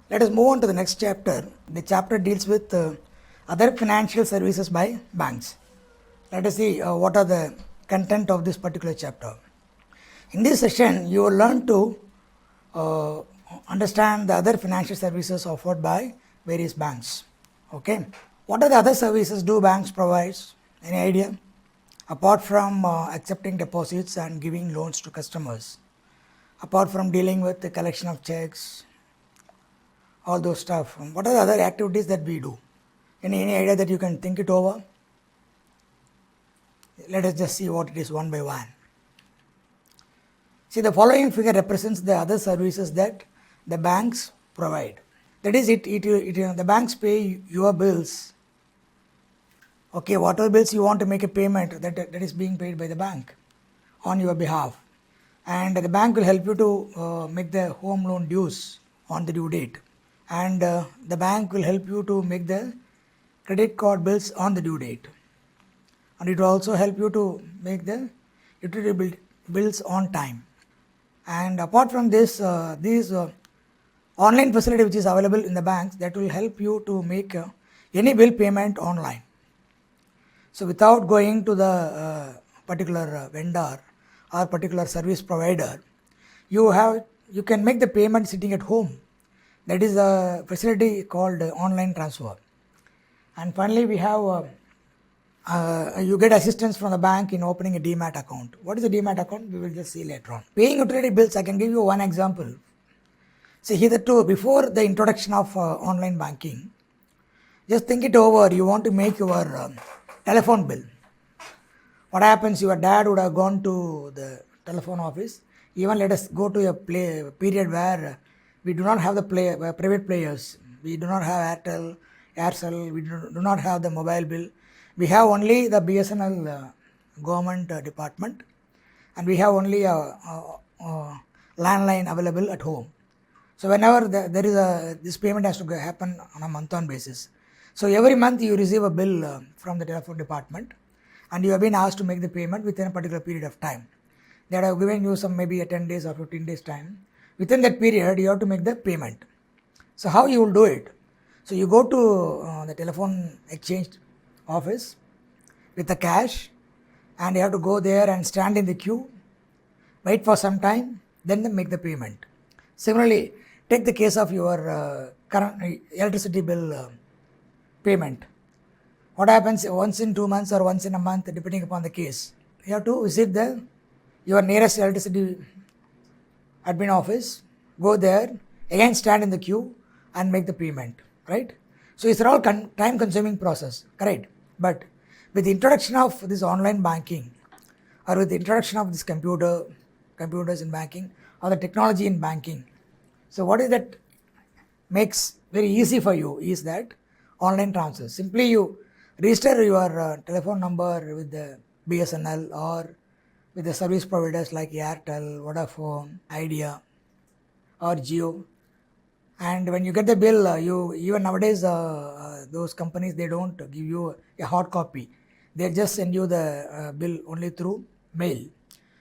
Let us move on to the next chapter. The chapter deals with other financial services by banks. Let us see what are the content of this particular chapter. In this session, you will learn to understand the other financial services offered by various banks. Okay. What are the other services do banks provide? Any idea? Apart from accepting deposits and giving loans to customers, apart from dealing with the collection of checks, all those stuff, what are the other activities that we do? Any idea that you can think it over? Let us just see what it is one by one. See, the following figure represents the other services that the banks provide. That is, the banks pay your bills. Okay, whatever bills you want to make a payment, that is being paid by the bank on your behalf. And the bank will help you to make the home loan dues on the due date. And the bank will help you to make the credit card bills on the due date. And it will also help you to make the utility bills on time. And apart from this, these online facility which is available in the banks, that will help you to make any bill payment online. So without going to the particular vendor or particular service provider, you can make the payment sitting at home. That is a facility called online transfer. And finally, we have you get assistance from the bank in opening a Demat account. What is a Demat account? We will just see later on. Paying utility bills, I can give you one example. See, hitherto, before the introduction of online banking, just think it over. You want to make your telephone bill. What happens? Your dad would have gone to the telephone office. Even let us go to a period where we do not have the private players. We do not have Aircel. We do not have the mobile bill. We have only the BSNL government department, and we have only a landline available at home. So whenever there is this payment has to happen on a month-on basis. So every month you receive a bill from the telephone department, and you have been asked to make the payment within a particular period of time. They have given you some maybe a 10 days or 15 days time. Within that period, you have to make the payment. So how you will do it? So you go to the telephone exchange office with the cash, and you have to go there and stand in the queue, wait for some time, then make the payment. Similarly, take the case of your current electricity bill payment. What happens once in 2 months or once in a month, depending upon the case? You have to visit your nearest electricity admin office, go there, again stand in the queue and make the payment, right? So it's all time consuming process, correct? But with the introduction of this online banking, or with the introduction of this computers in banking, or the technology in banking, so what is that makes very easy for you is that online transfers. Simply you register your telephone number with the BSNL or with the service providers like Airtel, Vodafone, Idea or Jio. And when you get the bill, you even nowadays those companies, they don't give you a hard copy. They just send you the bill only through mail.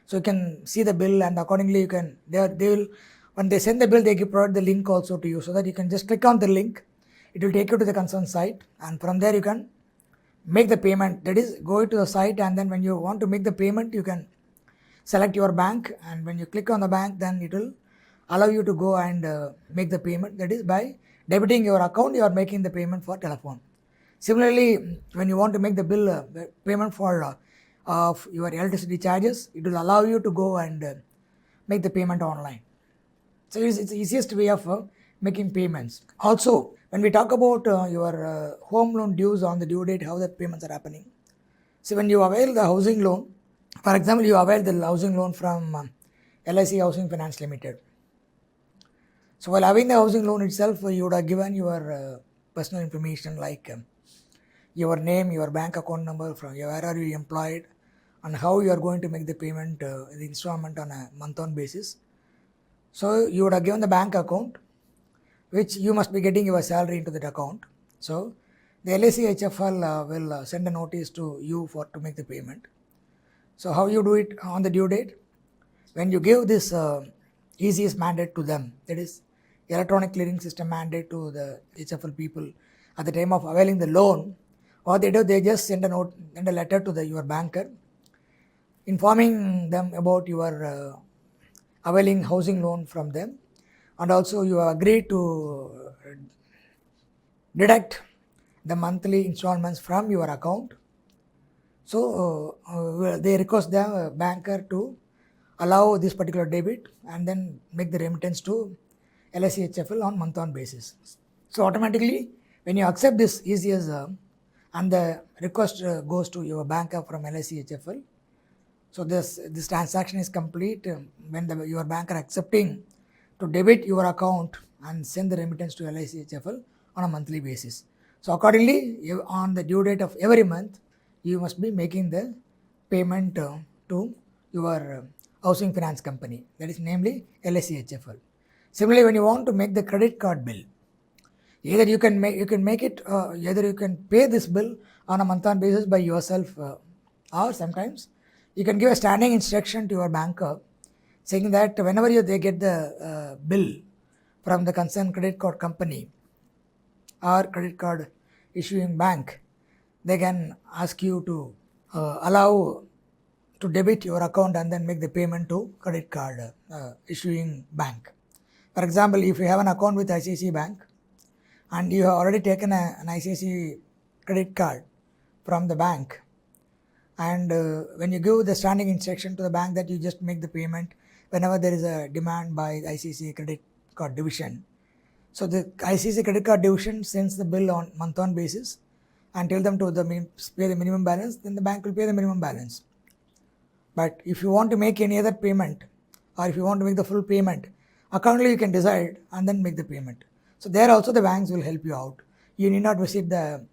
So you can see the bill, and accordingly you can they will, when they send the bill, they provide the link also to you, so that you can just click on the link. It will take you to the concerned site, and from there you can make the payment. That is, go to the site, and then when you want to make the payment, you can select your bank, and when you click on the bank, then it will allow you to go and make the payment. That is, by debiting your account, you are making the payment for telephone. Similarly, when you want to make the bill payment for of your electricity charges, it will allow you to go and make the payment online. So it's the easiest way of making payments. Also, when we talk about your home loan dues on the due date, how the payments are happening. So when you avail the housing loan, for example, you avail the housing loan from LIC Housing Finance Limited. So while having the housing loan itself, you would have given your personal information like your name, your bank account number, from where are you employed, and how you are going to make the payment, the installment on a month-on basis. So you would have given the bank account, which you must be getting your salary into that account. So the LIC HFL will send a notice to you to make the payment. So how you do it on the due date? When you give this easiest mandate to them, that is, electronic clearing system mandate to the HFL people at the time of availing the loan. What they do, they just send a letter to your banker informing them about your availing housing loan from them, and also you agree to deduct the monthly installments from your account. So they request the banker to allow this particular debit and then make the remittance to LIC HFL on month-on basis. So automatically, when you accept this ECS and the request goes to your banker from LIC HFL, so this transaction is complete when your banker accepting to debit your account and send the remittance to LIC HFL on a monthly basis. So accordingly, on the due date of every month, you must be making the payment to your housing finance company, that is namely LIC HFL. Similarly, when you want to make the credit card bill, either you can make it, either you can pay this bill on a month-on basis by yourself, or sometimes you can give a standing instruction to your banker saying that whenever they get the bill from the concerned credit card company or credit card issuing bank, they can ask you to allow to debit your account and then make the payment to credit card issuing bank. For example, if you have an account with ICICI Bank and you have already taken an ICICI credit card from the bank, and when you give the standing instruction to the bank that you just make the payment whenever there is a demand by the ICICI credit card division, so the ICICI credit card division sends the bill on month-on basis and tell them to pay the minimum balance, then the bank will pay the minimum balance. But if you want to make any other payment, or if you want to make the full payment, accordingly you can decide and then make the payment. So there also the banks will help you out. You need not visit the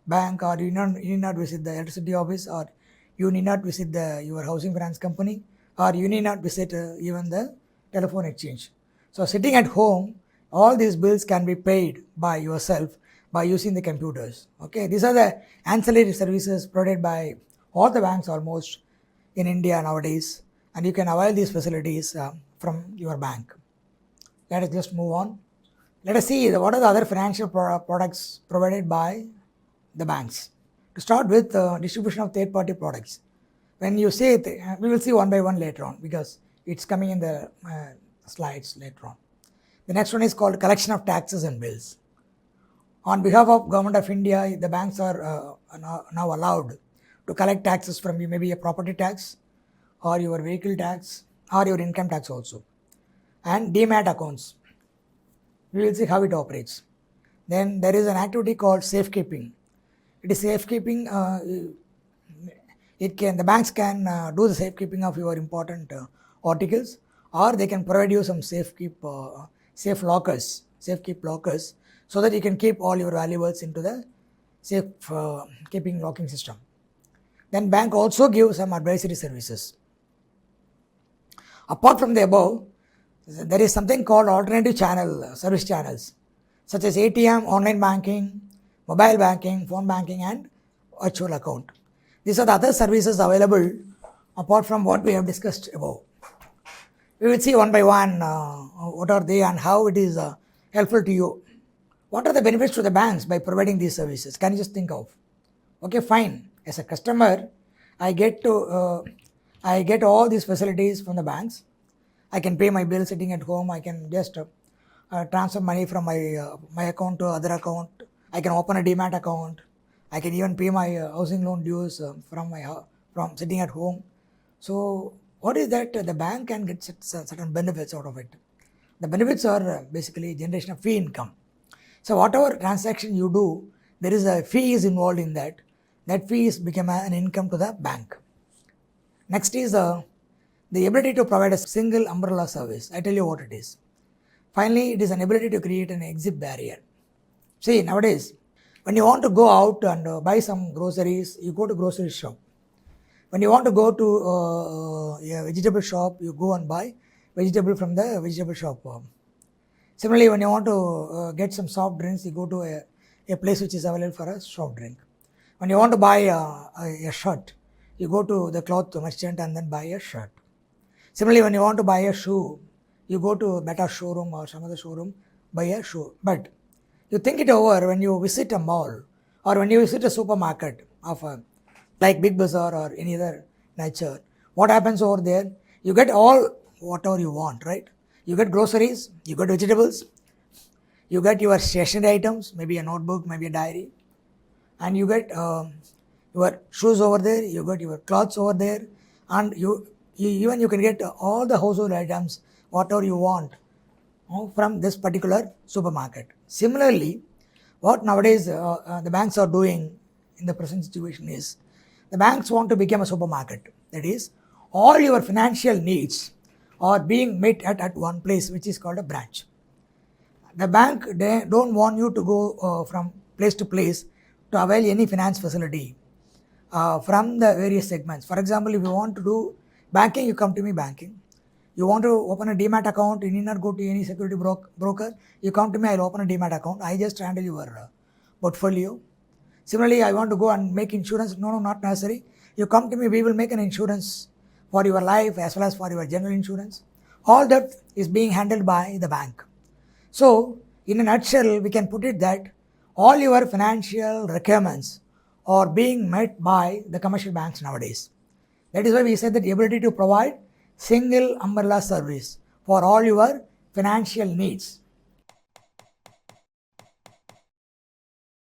bank, or you need not visit the electricity office, or you need not visit your housing finance company, or you need not visit even the telephone exchange. So sitting at home, all these bills can be paid by yourself by using the computers. Okay, these are the ancillary services provided by all the banks almost in India nowadays, and you can avail these facilities from your bank. Let us just move on. Let us see what are the other financial products provided by the banks. To start with, distribution of third-party products. When you say it, we will see one by one later on because it's coming in the slides later on. The next one is called collection of taxes and bills. On behalf of Government of India, the banks are now allowed to collect taxes from you, maybe a property tax or your vehicle tax or your income tax also. And demat accounts. We will see how it operates. Then there is an activity called safekeeping. It is safekeeping. The banks can do the safekeeping of your important articles, or they can provide you some safe lockers, so that you can keep all your valuables into the safe keeping locking system. Then bank also gives some advisory services. Apart from the above, there is something called alternative service channels, such as ATM, online banking, mobile banking, phone banking, and virtual account. These are the other services available apart from what we have discussed above. We will see one by one what are they and how it is helpful to you. What are the benefits to the banks by providing these services? Can you just think of? Okay, fine. As a customer, I get all these facilities from the banks. I can pay my bill sitting at home. I can just transfer money from my account to other account. I can open a demat account. I can even pay my housing loan dues from sitting at home. So what is that? The bank can get certain benefits out of it. The benefits are basically generation of fee income. So whatever transaction you do, there is a fee is involved in that. That fee is become an income to the bank. Next is the ability to provide a single umbrella service. I tell you what it is. Finally, it is an ability to create an exit barrier. See, nowadays, when you want to go out and buy some groceries, you go to grocery shop. When you want to go to a vegetable shop, you go and buy vegetable from the vegetable shop. Similarly, when you want to get some soft drinks, you go to a place which is available for a soft drink. When you want to buy a shirt, you go to the cloth merchant and then buy a shirt. Similarly, when you want to buy a shoe, you go to a better showroom or some other showroom, buy a shoe. But you think it over when you visit a mall or when you visit a supermarket of a, like Big Bazaar or any other nature. What happens over there? You get all whatever you want, right? You get groceries, you get vegetables, you get your stationery items, maybe a notebook, maybe a diary, and you get your shoes over there, you get your clothes over there, and even you can get all the household items, whatever you want, from this particular supermarket. Similarly, what nowadays the banks are doing in the present situation is the banks want to become a supermarket. That is, all your financial needs are being met at one place, which is called a branch. The bank, they don't want you to go from place to place to avail any finance facility from the various segments. For example, if you want to do banking, you come to me banking. You want to open a demat account, you need not go to any security broker. You come to me, I'll open a demat account. I just handle your portfolio. Similarly, I want to go and make insurance. No, not necessary. You come to me, we will make an insurance for your life as well as for your general insurance. All that is being handled by the bank. So, in a nutshell, we can put it that all your financial requirements are being met by the commercial banks nowadays. That is why we said that the ability to provide single umbrella service for all your financial needs.